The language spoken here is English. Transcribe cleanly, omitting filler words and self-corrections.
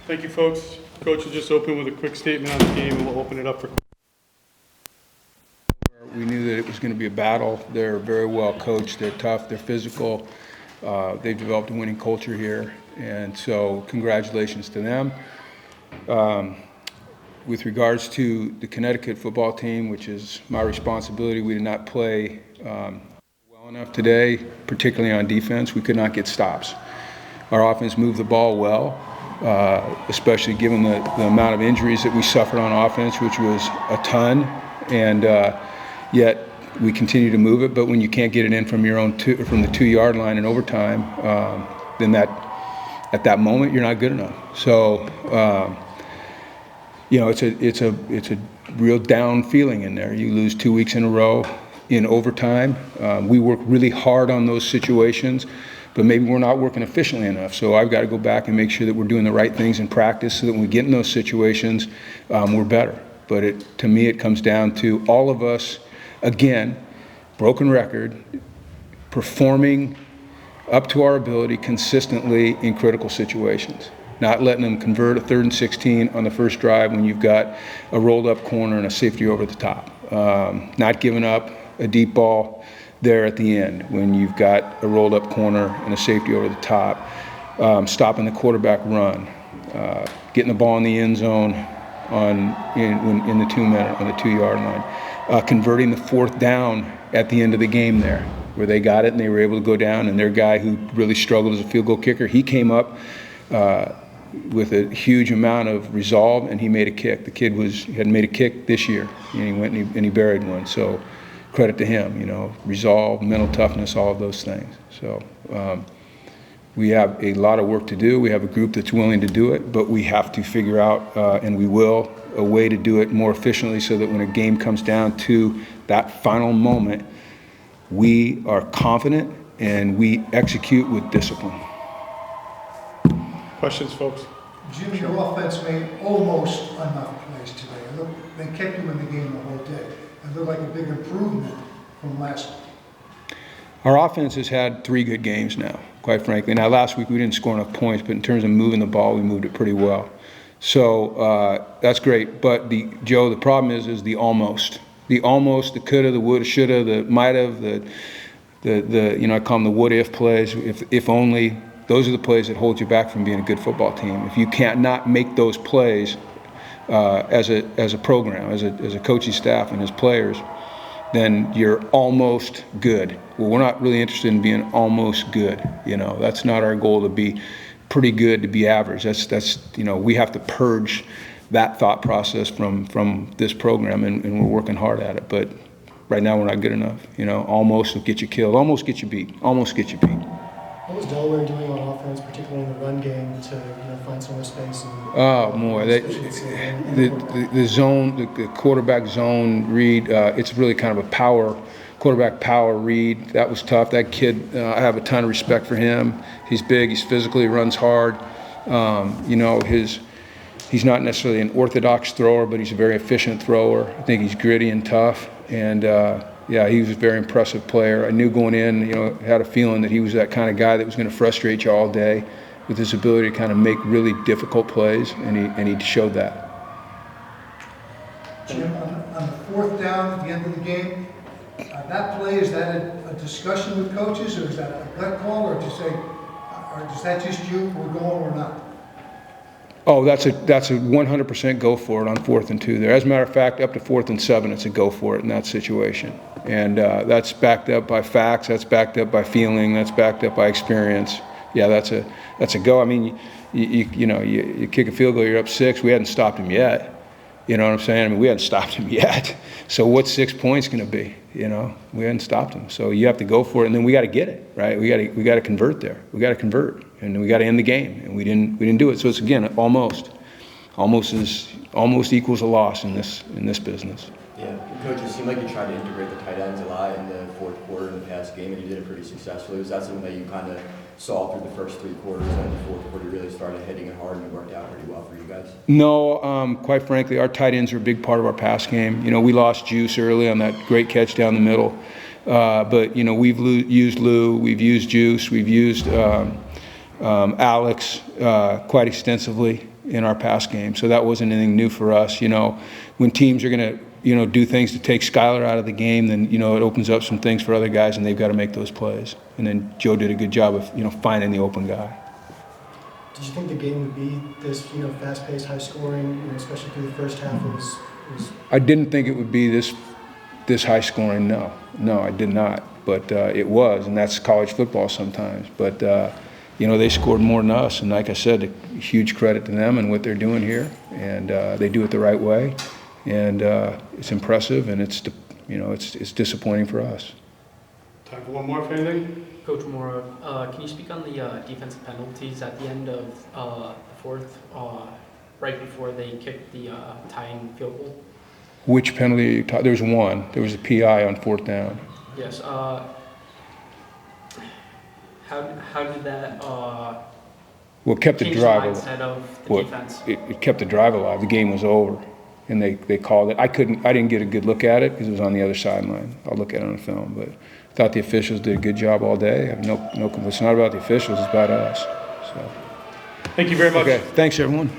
Thank you, folks. Coach will just open with a quick statement on the game, and we'll open it up for questions. We knew that it was going to be a battle. They're very well coached. They're tough. They're physical. They've developed a winning culture here, and so congratulations to them. With regards to the Connecticut football team, which is my responsibility, we did not play well enough today, particularly on defense. We could not get stops. Our offense moved the ball well, especially given the amount of injuries that we suffered on offense, which was a ton, and yet we continue to move it. But when you can't get it in from your own from the 2-yard line in overtime, then at that moment you're not good enough. So it's a real down feeling in there. You lose 2 weeks in a row in overtime. We work really hard on those situations, but maybe we're not working efficiently enough. So I've got to go back and make sure that we're doing the right things in practice so that when we get in those situations, we're better. But to me, it comes down to all of us, again, broken record, performing up to our ability consistently in critical situations. Not letting them convert a 3rd and 16 on the first drive when you've got a rolled up corner and a safety over the top. Not giving up a deep ball there at the end when you've got a rolled up corner and a safety over the top. Stopping the quarterback run. Getting the ball in the end zone in the 2-minute on the 2-yard line. Converting the 4th down at the end of the game there, where they got it and they were able to go down, and their guy who really struggled as a field goal kicker, he came up with a huge amount of resolve, and he made a kick. The kid hadn't made a kick this year, and he went and he buried one. So credit to him, resolve, mental toughness, all of those things. So we have a lot of work to do. We have a group that's willing to do it, but we have to figure out, and we will, a way to do it more efficiently so that when a game comes down to that final moment, we are confident and we execute with discipline. Questions, folks? Jimmy, your offense made almost enough plays today. They kept you in the game the whole day. It looked like a big improvement from last week. Our offense has had 3 good games now, quite frankly. Now, last week we didn't score enough points, but in terms of moving the ball, we moved it pretty well. So that's great. But Joe, the problem is the almost. The almost, the coulda, the woulda, shoulda, the might have, the I call them the what if plays. If only. Those are the plays that hold you back from being a good football team. If you can't not make those plays as a program, as a coaching staff and as players, then you're almost good. Well, we're not really interested in being almost good. That's not our goal, to be pretty good, to be average. That's we have to purge that thought process from this program, and we're working hard at it. But right now we're not good enough. Almost will get you killed, almost get you beat, almost get you beat. What was Delaware doing on offense, particularly in the run game, to find some more space? The zone, the quarterback zone read. It's really kind of a quarterback power read. That was tough. That kid, I have a ton of respect for him. He's big. He's physical. He runs hard. He's not necessarily an orthodox thrower, but he's a very efficient thrower. I think he's gritty and tough, and he was a very impressive player. I knew going in, had a feeling that he was that kind of guy that was going to frustrate you all day with his ability to kind of make really difficult plays, and he showed that. Jim, on the 4th down at the end of the game, that play, is that a discussion with coaches, or is that a gut call, or is that just you, we're going or not? Oh, that's a 100% go for it on 4th and 2 there. As a matter of fact, up to 4th and 7, it's a go for it in that situation. And that's backed up by facts, that's backed up by feeling, that's backed up by experience. Yeah, that's a go. I mean, you kick a field goal, you're up 6. We hadn't stopped him yet. You know what I'm saying? I mean, we hadn't stopped him yet. So what's 6 points going to be? We hadn't stopped him. So you have to go for it, and then we got to get it, right? We got to convert there. We got to convert, and we got to end the game, and we didn't do it. So it's, again, almost equals a loss in this business. Yeah, Coach, it seemed like you tried to integrate the tight ends a lot in the 4th quarter in the past game, and you did it pretty successfully. Was that something that you kind of saw through the first 3 quarters, and the 4th quarter really started hitting it hard and it worked out pretty well for you guys? No, quite frankly, our tight ends are a big part of our pass game. We lost Juice early on that great catch down the middle, but we've used Lou, we've used Juice, we've used Alex quite extensively. in our pass game, so that wasn't anything new for us. You know, when teams are going to, do things to take Skylar out of the game, then, it opens up some things for other guys, and they've got to make those plays. And then Joe did a good job of, finding the open guy. Did you think the game would be this, fast-paced, high-scoring, especially through the first half? It was I didn't think it would be this high scoring. No, I did not. But it was, and that's college football sometimes. But they scored more than us, and like I said, a huge credit to them and what they're doing here, and they do it the right way, and it's impressive, and it's disappointing for us. Time for one more, if anything? Coach Mora, can you speak on the defensive penalties at the end of the fourth, right before they kicked the tying field goal? Which penalty are you talking? There's one. There was a PI on 4th down. Yes. How did that Well, it kept the change drive the alive. mindset of the Well, defense? it kept the drive alive. The game was over, and they called it. I didn't get a good look at it because it was on the other sideline. I'll look at it on the film, but I thought the officials did a good job all day. I have no. It's not about the officials. It's about us. So. Thank you very much. Okay. Thanks, everyone.